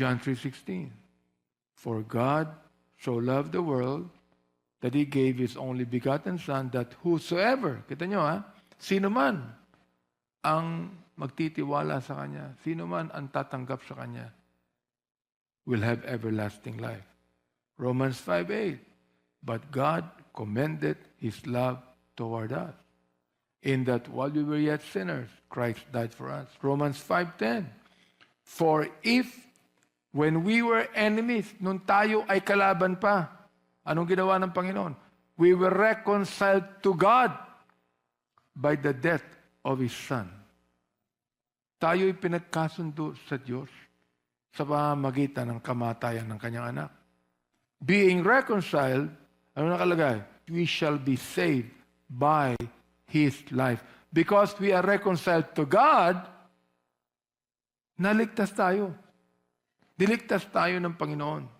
John 3:16. For God so loved the world that He gave His only begotten Son, that whosoever, kita nyo sino man ang magtitiwala sa Kanya, sino man ang tatanggap sa Kanya, will have everlasting life. Romans 5:8. But God commended His love toward us, in that while we were yet sinners, Christ died for us. Romans 5:10. For if, when we were enemies, nung tayo ay kalaban pa, anong ginawa ng Panginoon? We were reconciled to God by the death of His Son. Tayo'y pinagkasundo sa Diyos sa pamamagitan ng kamatayan ng Kanyang anak. Being reconciled, ano nakalagay? We shall be saved by His life. Because we are reconciled to God, naligtas tayo. Diligtas tayo ng Panginoon.